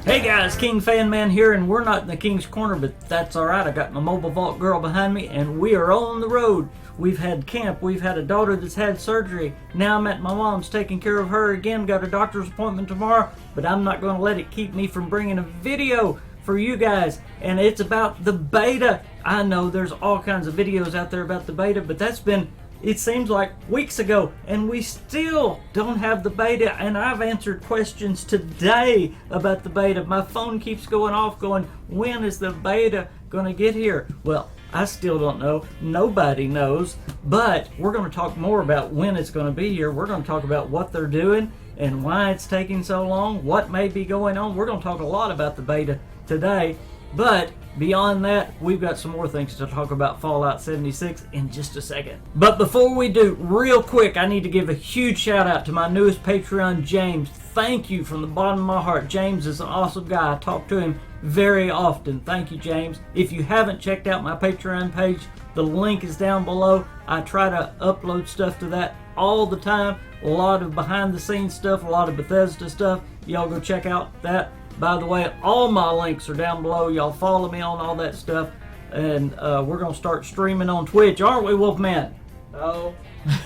Hey guys, KingFanMan here, and we're not in the King's Corner, but that's alright. I got my mobile vault girl behind me, and we are on the road. We've had camp, we've had a daughter that's had surgery. Now I'm at my mom's taking care of her again, got a doctor's appointment tomorrow, but I'm not going to let it keep me from bringing a video for you guys, and it's about the beta. I know there's all kinds of videos out there about the beta, but that's been, it seems like, weeks ago, and we still don't have the beta, and I've answered questions today about the beta. My phone keeps going off going, when is the beta going to get here? Well, I still don't know. Nobody knows, but we're going to talk more about when it's going to be here. We're going to talk about what they're doing and why it's taking so long, what may be going on. We're going to talk a lot about the beta today, but beyond that, we've got some more things to talk about Fallout 76 in just a second. But before we do, real quick, I need to give a huge shout out to my newest Patreon, James. Thank you from the bottom of my heart. James is an awesome guy. I talk to him very often. Thank you, James. If you haven't checked out my Patreon page, the link is down below. I try to upload stuff to that all the time. A lot of behind the scenes stuff, a lot of Bethesda stuff. Y'all go check out that. By the way, all my links are down below. Y'all follow me on all that stuff. And we're going to start streaming on Twitch, aren't we, Wolfman? Oh.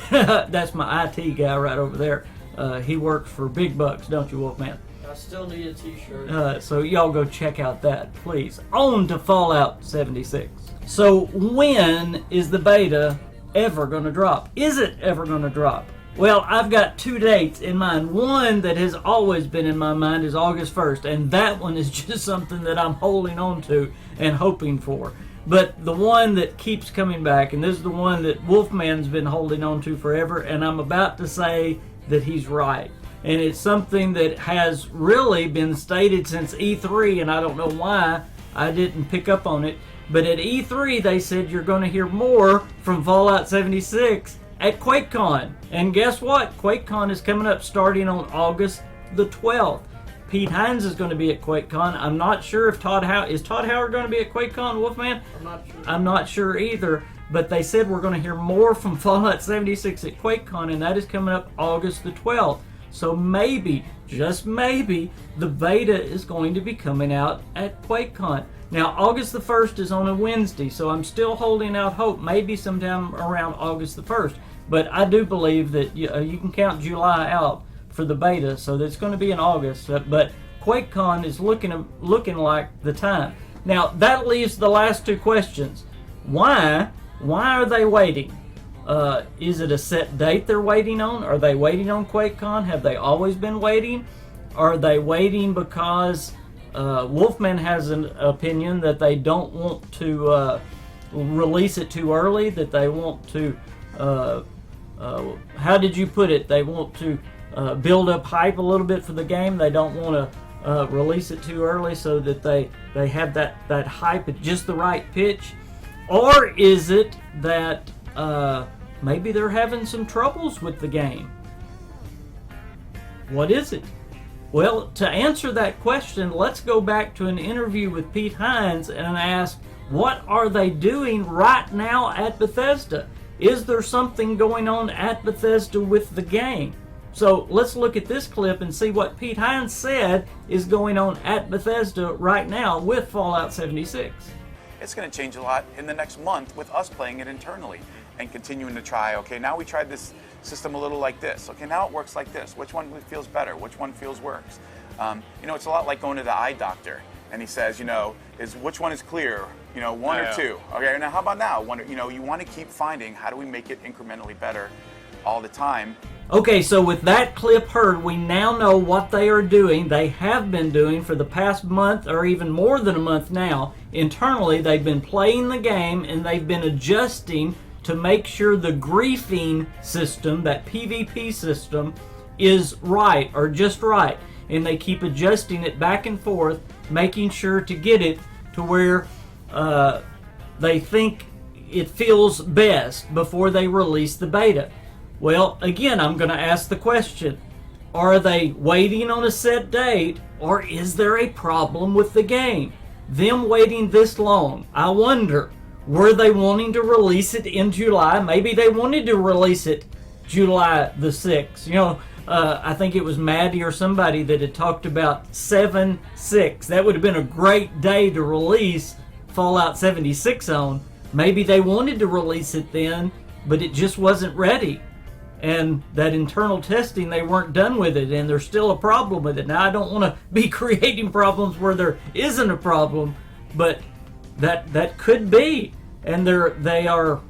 That's my IT guy right over there. He works for big bucks, don't you, Wolfman? I still need a t-shirt. So y'all go check out that, please. On to Fallout 76. So when is the beta ever going to drop? Is it ever going to drop? Well, I've got two dates in mind. One that has always been in my mind is August 1st, and that one is just something that I'm holding on to and hoping for. But the one that keeps coming back, and this is the one that Wolfman's been holding on to forever, and I'm about to say that he's right. And it's something that has really been stated since E3, and I don't know why I didn't pick up on it. But at E3, they said you're going to hear more from Fallout 76 at QuakeCon. And guess what? QuakeCon is coming up starting on August the 12th. Pete Hines is going to be at QuakeCon. I'm not sure if is Todd Howard going to be at QuakeCon, Wolfman? I'm not sure. I'm not sure either. But they said we're going to hear more from Fallout 76 at QuakeCon, and that is coming up August the 12th. So maybe, just maybe, the beta is going to be coming out at QuakeCon. Now, August the 1st is on a Wednesday, so I'm still holding out hope, maybe sometime around August the 1st. But I do believe that you can count July out for the beta, so that's going to be in August. But QuakeCon is looking like the time. Now, that leaves the last two questions. Why are they waiting? Is it a set date they're waiting on? Are they waiting on QuakeCon? Have they always been waiting? Are they waiting because Wolfman has an opinion that they don't want to release it too early, that they want to, how did you put it? They want to build up hype a little bit for the game. They don't want to release it too early so that they have that hype at just the right pitch? Or is it that maybe they're having some troubles with the game? What is it? Well, to answer that question, let's go back to an interview with Pete Hines and ask, what are they doing right now at Bethesda? Is there something going on at Bethesda with the game? So let's look at this clip and see what Pete Hines said is going on at Bethesda right now with Fallout 76. It's going to change a lot in the next month with us playing it internally and continuing to try, okay, now we tried this system a little like this. Okay, now it works like this. Which one feels better? Which one feels worse? It's a lot like going to the eye doctor, and he says, which one is clear? One or two. Okay, now how about now? You want to keep finding, how do we make it incrementally better all the time? Okay, so with that clip heard, we now know what they are doing. They have been doing for the past month, or even more than a month now. Internally, they've been playing the game, and they've been adjusting to make sure the griefing system, that PvP system, is right, or just right. And they keep adjusting it back and forth, making sure to get it to where they think it feels best before they release the beta. Well, again, I'm going to ask the question, are they waiting on a set date, or is there a problem with the game? Them waiting this long, I wonder, were they wanting to release it in July? Maybe they wanted to release it July the 6th. I think it was Maddie or somebody that had talked about 7.6. That would have been a great day to release Fallout 76 on. Maybe they wanted to release it then, but it just wasn't ready. And that internal testing, they weren't done with it, and there's still a problem with it. Now, I don't want to be creating problems where there isn't a problem, but that could be. And they are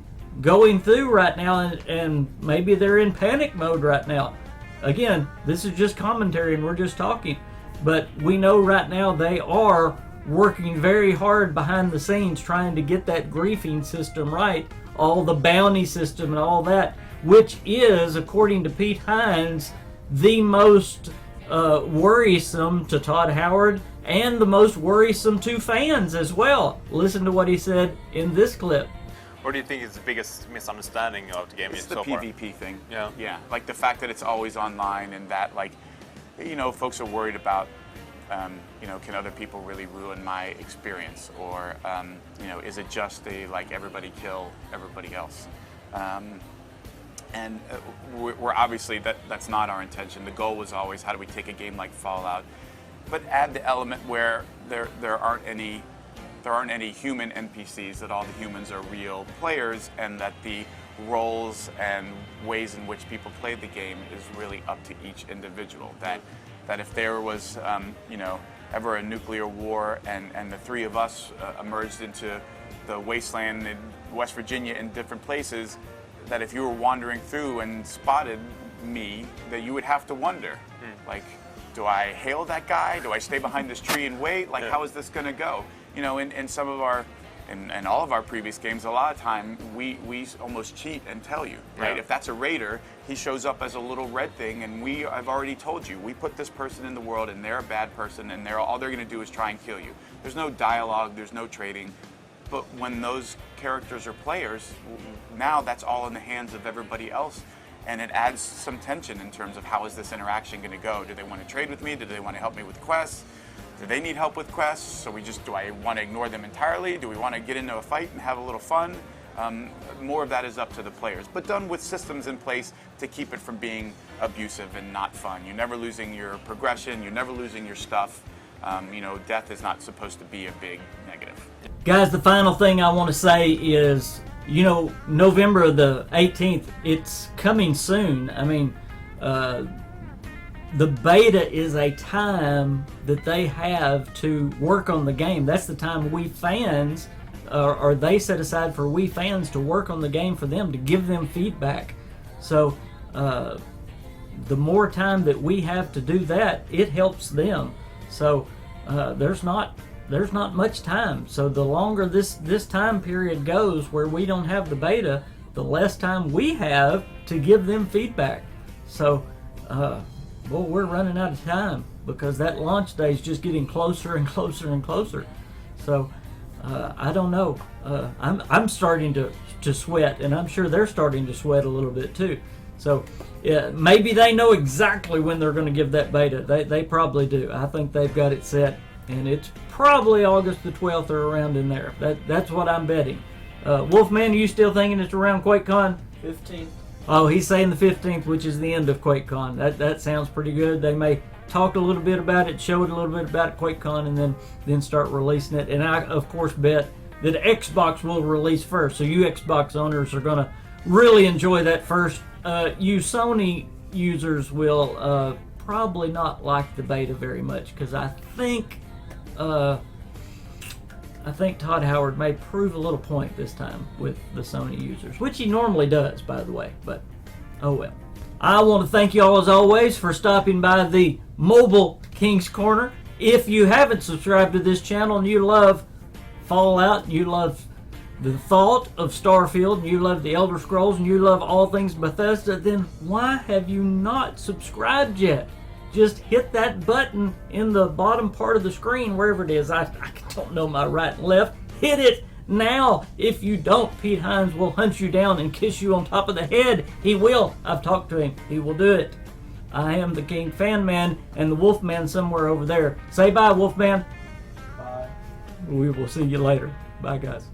going through right now, and maybe they're in panic mode right now. Again, this is just commentary and we're just talking, but we know right now they are working very hard behind the scenes trying to get that griefing system right, all the bounty system and all that, which is, according to Pete Hines, the most worrisome to Todd Howard and the most worrisome to fans as well. Listen to what he said in this clip. What do you think is the biggest misunderstanding of the game It's so the far? PvP thing. Yeah. Like the fact that it's always online, and that, like, folks are worried about, can other people really ruin my experience, or is it just like everybody kill everybody else? And we're obviously that's not our intention. The goal was always, how do we take a game like Fallout, but add the element where there aren't any human NPCs, that all the humans are real players, and that the roles and ways in which people play the game is really up to each individual. That if there was, ever a nuclear war and the three of us emerged into the wasteland in West Virginia in different places, that if you were wandering through and spotted me, that you would have to wonder, like, do I hail that guy? Do I stay behind this tree and wait? Like, how is this going to go? In some of our, in all of our previous games, a lot of time we almost cheat and tell you, right? Yeah. If that's a raider, he shows up as a little red thing, and I've already told you, we put this person in the world, and they're a bad person, and all they're going to do is try and kill you. There's no dialogue, there's no trading. But when those characters are players, now that's all in the hands of everybody else, and it adds some tension in terms of how is this interaction going to go? Do they want to trade with me? Do they want to help me with quests? Do they need help with quests? So do I want to ignore them entirely? Do we want to get into a fight and have a little fun? More of that is up to the players, but done with systems in place to keep it from being abusive and not fun. You're never losing your progression. You're never losing your stuff. Death is not supposed to be a big negative. Guys, the final thing I want to say is, November the 18th, it's coming soon. I mean, the beta is a time that they have to work on the game. That's the time we fans, or they set aside for we fans to work on the game for them, to give them feedback. So the more time that we have to do that, it helps them. So there's not much time. So the longer this time period goes where we don't have the beta, the less time we have to give them feedback. So we're running out of time because that launch day is just getting closer and closer and closer. So I don't know. I'm starting to sweat, and I'm sure they're starting to sweat a little bit too. So maybe they know exactly when they're going to give that beta. They probably do. I think they've got it set, and it's probably August the 12th or around in there. That's what I'm betting. Wolfman, are you still thinking it's around QuakeCon? 15th. Oh, he's saying the 15th, which is the end of QuakeCon. That sounds pretty good. They may talk a little bit about it, show it a little bit about it, QuakeCon, and then start releasing it. And I, of course, bet that Xbox will release first. So you Xbox owners are going to really enjoy that first. You Sony users will probably not like the beta very much, because I think Todd Howard may prove a little point this time with the Sony users, which he normally does, by the way, but oh well. I want to thank you all, as always, for stopping by the Mobile King's Corner. If you haven't subscribed to this channel and you love Fallout, and you love the thought of Starfield, and you love the Elder Scrolls, and you love all things Bethesda, then why have you not subscribed yet? Just hit that button in the bottom part of the screen, wherever it is. I don't know my right and left. Hit it now. If you don't, Pete Hines will hunt you down and kiss you on top of the head. He will. I've talked to him. He will do it. I am the KingFanMan, and the Wolfman somewhere over there. Say bye, Wolfman. Bye. We will see you later. Bye, guys.